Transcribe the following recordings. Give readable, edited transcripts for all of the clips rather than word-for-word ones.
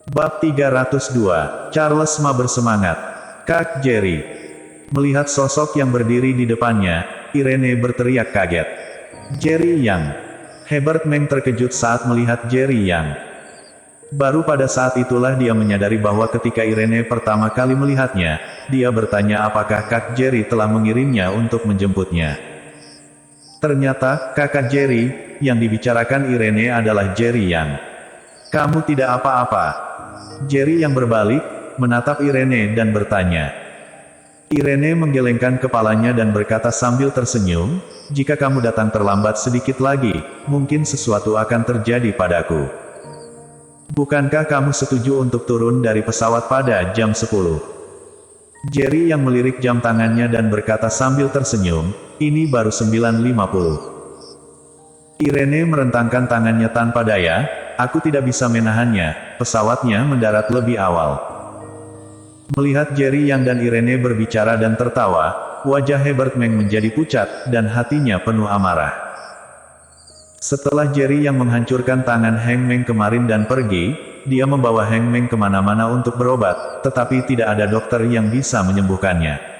Bab 302, Charles Ma bersemangat. Kak Jerry. Melihat sosok yang berdiri di depannya, Irene berteriak kaget. Jerry Yang. Herbert Meng terkejut saat melihat Jerry Yang. Baru pada saat itulah dia menyadari bahwa ketika Irene pertama kali melihatnya, dia bertanya apakah Kak Jerry telah mengirimnya untuk menjemputnya. Ternyata, Kakak Jerry, yang dibicarakan Irene adalah Jerry Yang. Kamu tidak apa-apa. Jerry yang berbalik, menatap Irene dan bertanya. Irene menggelengkan kepalanya dan berkata sambil tersenyum, jika kamu datang terlambat sedikit lagi, mungkin sesuatu akan terjadi padaku. Bukankah kamu setuju untuk turun dari pesawat pada jam 10? Jerry yang melirik jam tangannya dan berkata sambil tersenyum, ini baru 9.50. Irene merentangkan tangannya tanpa daya, aku tidak bisa menahannya, pesawatnya mendarat lebih awal. Melihat Jerry Yang dan Irene berbicara dan tertawa, wajah Herbert Meng menjadi pucat, dan hatinya penuh amarah. Setelah Jerry yang menghancurkan tangan Heng Meng kemarin dan pergi, dia membawa Heng Meng kemana-mana untuk berobat, tetapi tidak ada dokter yang bisa menyembuhkannya.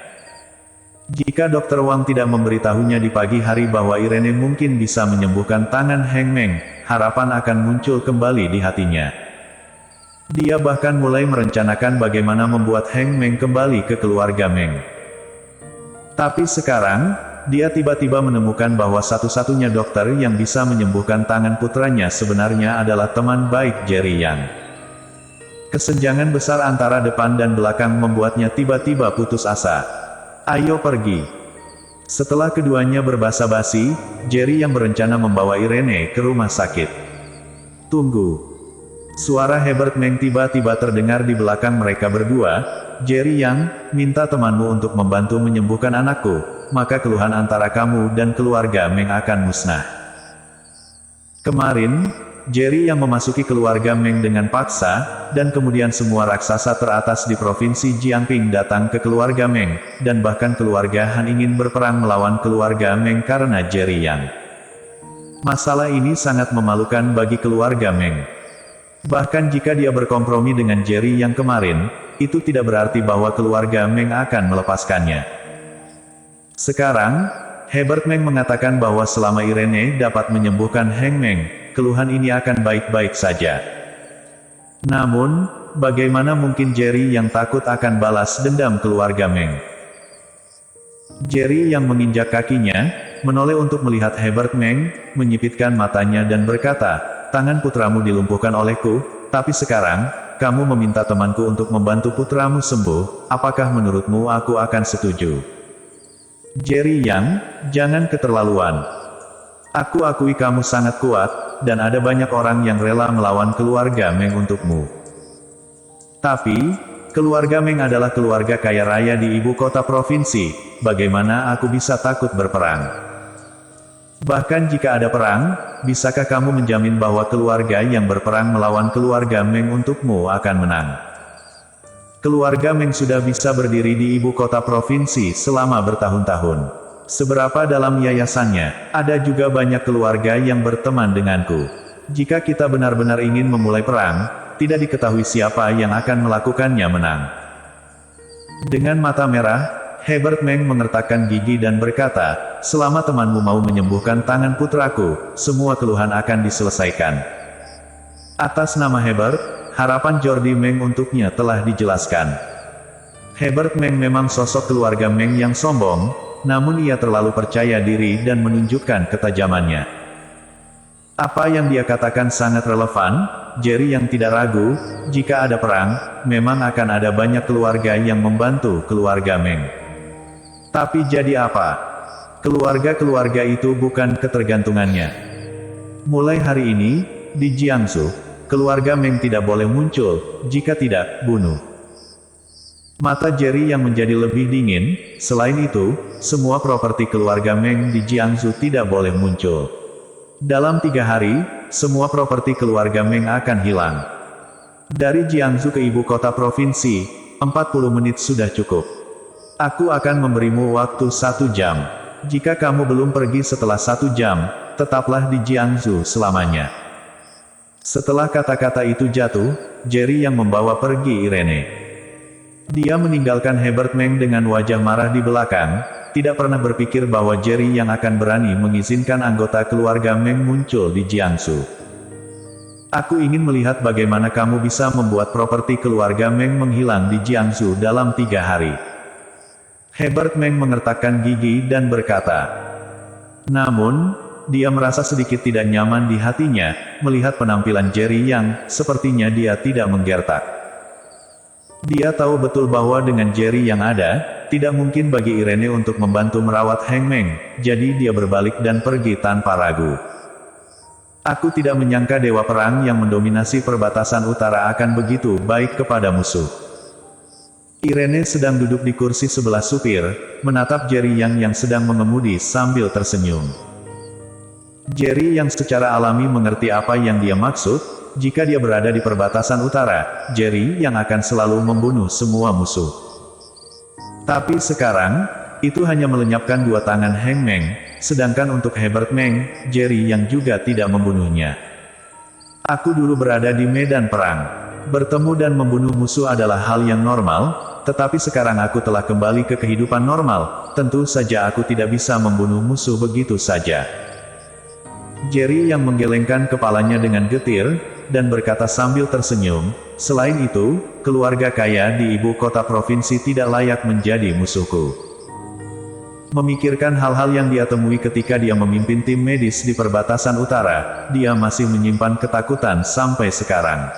Jika Dokter Wang tidak memberitahunya di pagi hari bahwa Irene mungkin bisa menyembuhkan tangan Heng Meng, harapan akan muncul kembali di hatinya. Dia bahkan mulai merencanakan bagaimana membuat Heng Meng kembali ke keluarga Meng. Tapi sekarang, dia tiba-tiba menemukan bahwa satu-satunya dokter yang bisa menyembuhkan tangan putranya sebenarnya adalah teman baik Jerry Yang. Kesenjangan besar antara depan dan belakang membuatnya tiba-tiba putus asa. Ayo pergi. Setelah keduanya berbasa-basi, Jerry yang berencana membawa Irene ke rumah sakit. Tunggu. Suara Herbert Meng tiba-tiba terdengar di belakang mereka berdua. Jerry Yang, minta temanmu untuk membantu menyembuhkan anakku, maka keluhan antara kamu dan keluarga Meng akan musnah. Kemarin, Jerry yang memasuki keluarga Meng dengan paksa, dan kemudian semua raksasa teratas di provinsi Jiangping datang ke keluarga Meng, dan bahkan keluarga Han ingin berperang melawan keluarga Meng karena Jerry Yang. Masalah ini sangat memalukan bagi keluarga Meng. Bahkan jika dia berkompromi dengan Jerry yang kemarin, itu tidak berarti bahwa keluarga Meng akan melepaskannya. Sekarang, Herbert Meng mengatakan bahwa selama Irene dapat menyembuhkan Heng Meng, keluhan ini akan baik-baik saja. Namun, bagaimana mungkin Jerry yang takut akan balas dendam keluarga Meng? Jerry yang menginjak kakinya, menoleh untuk melihat Herbert Meng, menyipitkan matanya dan berkata, tangan putramu dilumpuhkan olehku, tapi sekarang, kamu meminta temanku untuk membantu putramu sembuh, apakah menurutmu aku akan setuju? Jerry Yang, jangan keterlaluan. Aku akui kamu sangat kuat, dan ada banyak orang yang rela melawan keluarga Meng untukmu. Tapi, keluarga Meng adalah keluarga kaya raya di ibu kota provinsi, bagaimana aku bisa takut berperang? Bahkan jika ada perang, bisakah kamu menjamin bahwa keluarga yang berperang melawan keluarga Meng untukmu akan menang? Keluarga Meng sudah bisa berdiri di ibu kota provinsi selama bertahun-tahun. Seberapa dalam yayasannya, ada juga banyak keluarga yang berteman denganku. Jika kita benar-benar ingin memulai perang, tidak diketahui siapa yang akan melakukannya menang. Dengan mata merah, Herbert Meng mengertakkan gigi dan berkata, selama temanmu mau menyembuhkan tangan putraku, semua keluhan akan diselesaikan. Atas nama Herbert, harapan Jordi Meng untuknya telah dijelaskan. Herbert Meng memang sosok keluarga Meng yang sombong, namun ia terlalu percaya diri dan menunjukkan ketajamannya. Apa yang dia katakan sangat relevan, Jerry yang tidak ragu, jika ada perang, memang akan ada banyak keluarga yang membantu keluarga Meng. Tapi jadi apa? Keluarga-keluarga itu bukan ketergantungannya. Mulai hari ini, di Jiangsu, keluarga Meng tidak boleh muncul, jika tidak, bunuh. Mata Jerry yang menjadi lebih dingin, selain itu, semua properti keluarga Meng di Jiangsu tidak boleh muncul. Dalam 3 hari, semua properti keluarga Meng akan hilang. Dari Jiangsu ke ibu kota provinsi, 40 menit sudah cukup. Aku akan memberimu waktu 1 jam. Jika kamu belum pergi setelah 1 jam, tetaplah di Jiangsu selamanya. Setelah kata-kata itu jatuh, Jerry yang membawa pergi Irene. Dia meninggalkan Herbert Meng dengan wajah marah di belakang, tidak pernah berpikir bahwa Jerry yang akan berani mengizinkan anggota keluarga Meng muncul di Jiangsu. Aku ingin melihat bagaimana kamu bisa membuat properti keluarga Meng menghilang di Jiangsu dalam 3 hari. Herbert Meng mengertakkan gigi dan berkata. Namun, dia merasa sedikit tidak nyaman di hatinya, melihat penampilan Jerry yang, sepertinya dia tidak menggertak. Dia tahu betul bahwa dengan Jerry yang ada, tidak mungkin bagi Irene untuk membantu merawat Heng Meng, jadi dia berbalik dan pergi tanpa ragu. Aku tidak menyangka Dewa Perang yang mendominasi perbatasan utara akan begitu baik kepada musuh. Irene sedang duduk di kursi sebelah supir, menatap Jerry yang sedang mengemudi sambil tersenyum. Jerry yang secara alami mengerti apa yang dia maksud, jika dia berada di perbatasan utara, Jerry yang akan selalu membunuh semua musuh. Tapi sekarang, itu hanya melenyapkan 2 tangan Heng Meng, sedangkan untuk Herbert Meng, Jerry yang juga tidak membunuhnya. Aku dulu berada di medan perang. Bertemu dan membunuh musuh adalah hal yang normal, tetapi sekarang aku telah kembali ke kehidupan normal, tentu saja aku tidak bisa membunuh musuh begitu saja. Jerry yang menggelengkan kepalanya dengan getir, dan berkata sambil tersenyum, selain itu, keluarga kaya di ibu kota provinsi tidak layak menjadi musuhku. Memikirkan hal-hal yang dia temui ketika dia memimpin tim medis di perbatasan utara, dia masih menyimpan ketakutan sampai sekarang.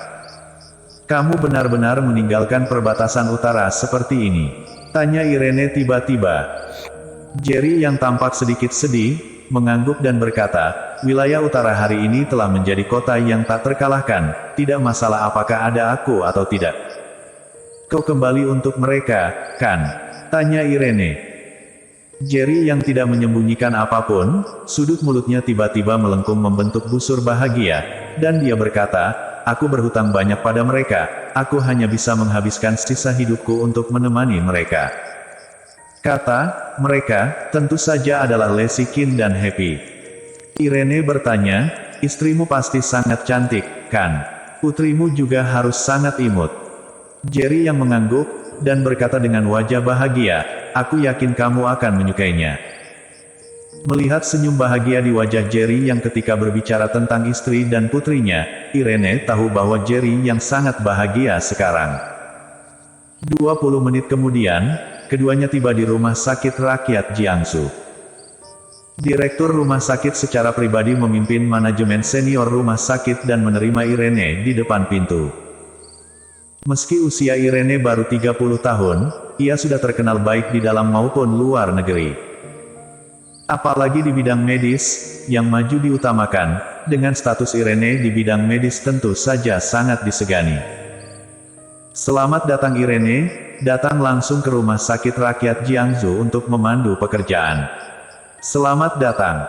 Kamu benar-benar meninggalkan perbatasan utara seperti ini? Tanya Irene tiba-tiba. Jerry yang tampak sedikit sedih, mengangguk dan berkata, wilayah utara hari ini telah menjadi kota yang tak terkalahkan, tidak masalah apakah ada aku atau tidak. Kau kembali untuk mereka, kan? Tanya Irene. Jerry yang tidak menyembunyikan apapun, sudut mulutnya tiba-tiba melengkung membentuk busur bahagia, dan dia berkata, aku berhutang banyak pada mereka, aku hanya bisa menghabiskan sisa hidupku untuk menemani mereka. Kata, mereka, tentu saja adalah Lexi Qin dan Happy. Irene bertanya, istrimu pasti sangat cantik, kan? Putrimu juga harus sangat imut. Jerry yang mengangguk, dan berkata dengan wajah bahagia, aku yakin kamu akan menyukainya. Melihat senyum bahagia di wajah Jerry yang ketika berbicara tentang istri dan putrinya, Irene tahu bahwa Jerry yang sangat bahagia sekarang. 20 menit kemudian, keduanya tiba di rumah sakit rakyat Jiangsu. Direktur rumah sakit secara pribadi memimpin manajemen senior rumah sakit dan menerima Irene di depan pintu. Meski usia Irene baru 30 tahun, ia sudah terkenal baik di dalam maupun luar negeri. Apalagi di bidang medis, yang maju diutamakan, dengan status Irene di bidang medis tentu saja sangat disegani. Selamat datang Irene, datang langsung ke rumah sakit rakyat Jiangsu untuk memandu pekerjaan. Selamat datang.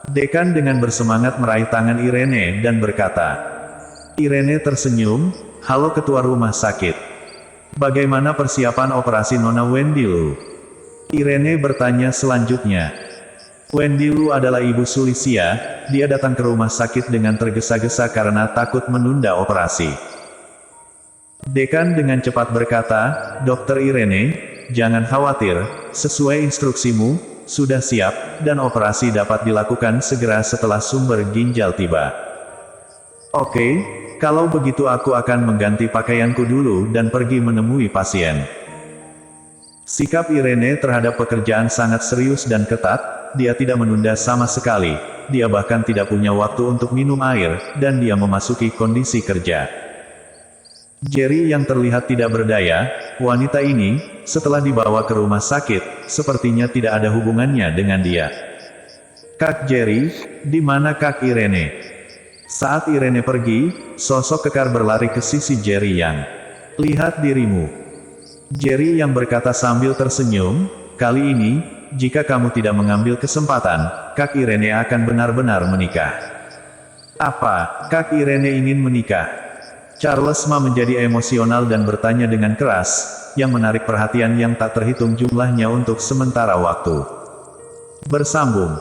Dekan dengan bersemangat meraih tangan Irene dan berkata. Irene tersenyum, halo ketua rumah sakit. Bagaimana persiapan operasi Nona Wendy Lu? Irene bertanya selanjutnya. Wendy Lu adalah ibu Sulisia, dia datang ke rumah sakit dengan tergesa-gesa karena takut menunda operasi. Dekan dengan cepat berkata, Dokter Irene, jangan khawatir, sesuai instruksimu, sudah siap, dan operasi dapat dilakukan segera setelah sumber ginjal tiba. Oke, kalau begitu aku akan mengganti pakaianku dulu dan pergi menemui pasien. Sikap Irene terhadap pekerjaan sangat serius dan ketat, dia tidak menunda sama sekali, dia bahkan tidak punya waktu untuk minum air, dan dia memasuki kondisi kerja. Jerry yang terlihat tidak berdaya, wanita ini, setelah dibawa ke rumah sakit, sepertinya tidak ada hubungannya dengan dia. Kak Jerry, di mana Kak Irene? Saat Irene pergi, sosok kekar berlari ke sisi Jerry yang. Lihat dirimu. Jerry yang berkata sambil tersenyum, kali ini, jika kamu tidak mengambil kesempatan, Kak Irene akan benar-benar menikah. Apa, Kak Irene ingin menikah? Charles Ma menjadi emosional dan bertanya dengan keras, yang menarik perhatian yang tak terhitung jumlahnya untuk sementara waktu. Bersambung.